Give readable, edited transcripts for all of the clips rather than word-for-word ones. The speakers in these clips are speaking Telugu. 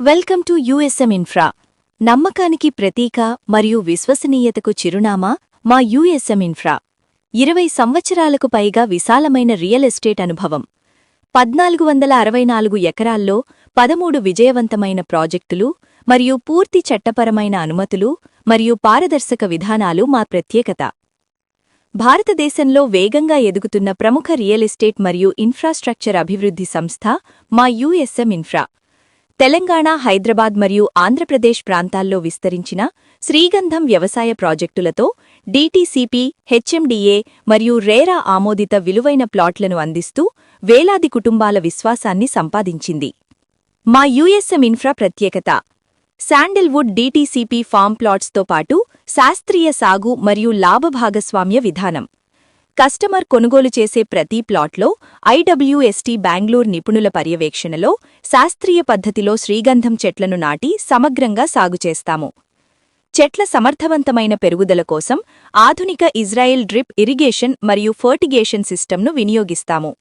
Welcome to USM infra. నమ్మకానికి ప్రతీక మరియు విశ్వసనీయతకు చిరునామా మా యూఎస్ఎం ఇన్ఫ్రా. 20 సంవత్సరాలకు పైగా విశాలమైన రియల్ ఎస్టేట్ అనుభవం. 1464 ఎకరాల్లో 13 విజయవంతమైన ప్రాజెక్టులు మరియు పూర్తి చట్టపరమైన అనుమతులు మరియు పారదర్శక విధానాలు మా ప్రత్యేకత. భారతదేశంలో వేగంగా ఎదుగుతున్న ప్రముఖ రియల్ ఎస్టేట్ మరియు ఇన్ఫ్రాస్ట్రక్చర్ అభివృద్ధి సంస్థ మా యూఎస్ఎం ఇన్ఫ్రా. తెలంగాణ, హైదరాబాద్ మరియు ఆంధ్రప్రదేశ్ ప్రాంతాల్లో విస్తరించిన శ్రీగంధం వ్యవసాయ ప్రాజెక్టులతో డీటీసీపీ, హెచ్ఎండీఏ మరియు రేరా ఆమోదిత విలువైన ప్లాట్లను అందిస్తూ వేలాది కుటుంబాల విశ్వాసాన్ని సంపాదించింది. మా యూఎస్ఎం ఇన్ఫ్రా ప్రత్యేకత: శాండిల్వుడ్ డీటీసీపీ ఫామ్ ప్లాట్స్తో పాటు శాస్త్రీయ సాగు మరియు లాభభాగస్వామ్య విధానం. కస్టమర్ కొనుగోలు చేసే ప్రతి ప్లాట్లో ఐడబ్ల్యూఎస్టీ బెంగళూరు నిపుణుల పర్యవేక్షణలో శాస్త్రీయ పద్ధతిలో శ్రీగంధం చెట్లను నాటి సమగ్రంగా సాగు చేస్తాము. చెట్ల సమర్థవంతమైన పెరుగుదల కోసం ఆధునిక ఇజ్రాయెల్ డ్రిప్ ఇరిగేషన్ మరియు ఫర్టిగేషన్ సిస్టమ్ను వినియోగిస్తాము.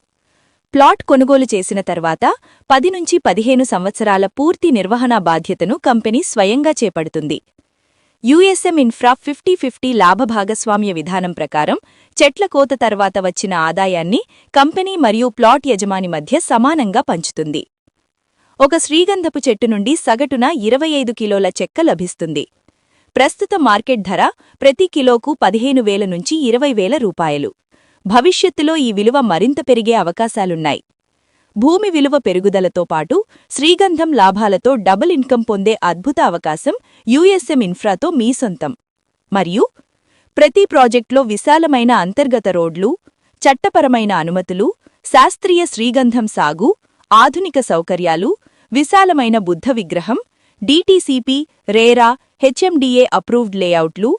ప్లాట్ కొనుగోలు చేసిన తర్వాత 10 నుంచి 15 సంవత్సరాల పూర్తి నిర్వహణా బాధ్యతను కంపెనీ స్వయంగా చేపడుతుంది. యూఎస్ఎం ఇన్ఫ్రా 50-50 లాభభాగస్వామ్య విధానం ప్రకారం చెట్ల కోత తర్వాత వచ్చిన ఆదాయాన్ని కంపెనీ మరియు ప్లాట్ యజమాని మధ్య సమానంగా పంచుతుంది. ఒక శ్రీగంధపు చెట్టు నుండి సగటున 25 కిలోల చెక్క లభిస్తుంది. ప్రస్తుత మార్కెట్ ధర ప్రతి కిలోకు 15,000 నుంచి 20,000 రూపాయలు. భవిష్యత్తులో ఈ విలువ మరింత పెరిగే అవకాశాలున్నాయి. భూమి విలువ పెరుగుదలతో పాటు శ్రీగంధం లాభాలతో డబుల్ ఇన్కమ్ పొందే అద్భుత అవకాశం యూఎస్ఎం ఇన్ఫ్రాతో మీ సొంతం. మరియు ప్రతి ప్రాజెక్ట్లో విశాలమైన అంతర్గత రోడ్లు, చట్టపరమైన అనుమతులు, శాస్త్రీయ శ్రీగంధం సాగు, ఆధునిక సౌకర్యాలు, విశాలమైన బుద్ధ విగ్రహం, డీటీసీపీ, రేరా, హెచ్ఎండీఏ అప్రూవ్డ్ లేఅవుట్లు,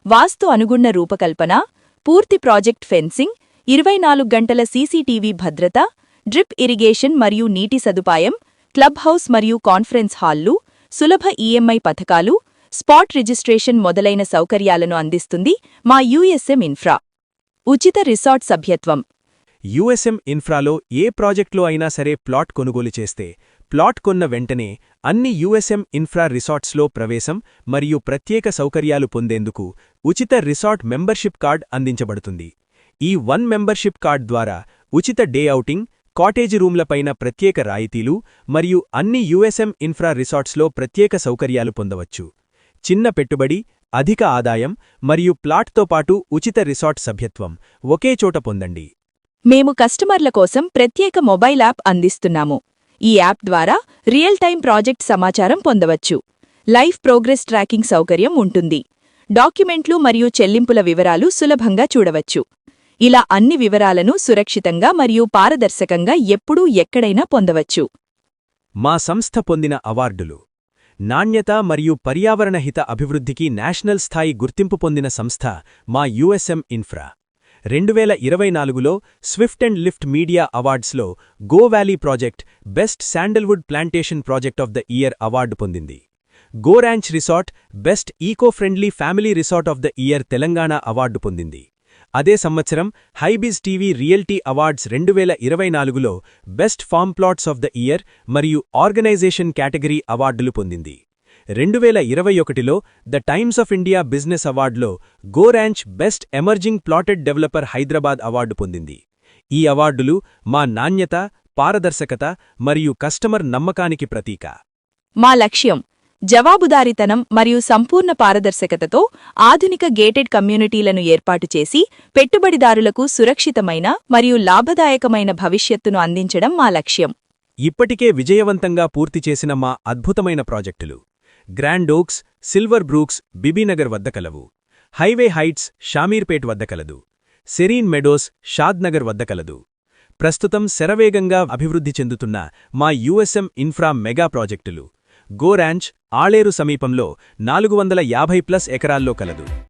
వాస్తు అనుగుణ రూపకల్పన, పూర్తి ప్రాజెక్ట్ ఫెన్సింగ్, 24 గంటల సీసీటీవీ భద్రత, డ్రిప్ ఇరిగేషన్ మరియు నీటి సదుపాయం, క్లబ్ హౌస్ మరియు కాన్ఫరెన్స్ హాల్లు, సులభ ఈఎంఐ పథకాలు, స్పాట్ రిజిస్ట్రేషన్ మొదలైన సౌకర్యాలను అందిస్తుంది మా యూఎస్ఎం ఇన్ఫ్రా. ఉచిత రిసార్ట్ సభ్యత్వం. యూఎస్ఎం ఇన్ఫ్రాలో ఏ ప్రాజెక్టులో అయినా సరే ప్లాట్ కొనుగోలు చేస్తే ప్లాట్ కొన్న వెంటనే అన్ని యూఎస్ఎం ఇన్ఫ్రా రిసార్ట్స్లో ప్రవేశం మరియు ప్రత్యేక సౌకర్యాలు పొందేందుకు ఉచిత రిసార్ట్ మెంబర్షిప్ కార్డ్ అందించబడుతుంది. ఈ 1 మెంబర్షిప్ కార్డ్ ద్వారా ఉచిత డే ఔటింగ్, కాటేజీ రూమ్లపైన ప్రత్యేక రాయితీలు మరియు అన్ని యూఎస్ఎం ఇన్ఫ్రా రిసార్ట్స్లో ప్రత్యేక సౌకర్యాలు పొందవచ్చు. చిన్న పెట్టుబడి, అధిక ఆదాయం మరియు ప్లాట్తో పాటు ఉచిత రిసార్ట్ సభ్యత్వం ఒకే చోట పొందండి. మేము కస్టమర్ల కోసం ప్రత్యేక మొబైల్ యాప్ అందిస్తున్నాము. ఈ యాప్ ద్వారా రియల్ టైం ప్రాజెక్ట్ సమాచారం పొందవచ్చు. లైవ్ ప్రోగ్రెస్ ట్రాకింగ్ సౌకర్యం ఉంటుంది. డాక్యుమెంట్లు మరియు చెల్లింపుల వివరాలు సులభంగా చూడవచ్చు. ఇలా అన్ని వివరాలను సురక్షితంగా మరియు పారదర్శకంగా ఎప్పుడూ ఎక్కడైనా పొందవచ్చు. మా సంస్థ పొందిన అవార్డులు: నాణ్యత మరియు పర్యావరణ హిత అభివృద్ధికి నేషనల్ స్థాయి గుర్తింపు పొందిన సంస్థ మా యూఎస్ఎం ఇన్ఫ్రా. 2024లో స్విఫ్ట్ అండ్ లిఫ్ట్ మీడియా అవార్డ్స్లో Go Valley project best sandalwood plantation project of the year award పొందింది. Go Ranch resort best eco friendly family resort of the year Telangana award పొందింది. అదే సంవత్సరం హైబిజ్ టీవీ రియల్టీ అవార్డ్స్ 2024లో best farm plots of the year మరియు ఆర్గనైజేషన్ కేటగిరీ అవార్డులు పొందింది. 2021లో the Times of India business అవార్డులో Go Ranch best emerging plotted developer Hyderabad award పొందింది. ఈ అవార్డులు మా నాణ్యత, పారదర్శకత మరియు కస్టమర్ నమ్మకానికి ప్రతీక. మా లక్ష్యం జవాబుదారీతనం మరియు సంపూర్ణ పారదర్శకతతో ఆధునిక గేటెడ్ కమ్యూనిటీలను ఏర్పాటు చేసి పెట్టుబడిదారులకు సురక్షితమైన మరియు లాభదాయకమైన భవిష్యత్తును అందించడం మా లక్ష్యం. ఇప్పటికే విజయవంతంగా పూర్తి చేసిన మా అద్భుతమైన ప్రాజెక్టులు: గ్రాండ్ ఓక్స్, సిల్వర్ బ్రూక్స్ బీబీనగర్ వద్ద కలవు. హైవే హైట్స్ షామీర్పేట్ వద్ద కలదు. సెరీన్ మెడోస్ షాద్నగర్ వద్ద కలదు. ప్రస్తుతం శరవేగంగా అభివృద్ధి చెందుతున్న మా యూఎస్ఎం ఇన్ఫ్రా మెగా ప్రాజెక్టులు: గో ర్యాంచ్ ఆళేరు సమీపంలో 450+ ఎకరాల్లో కలదు.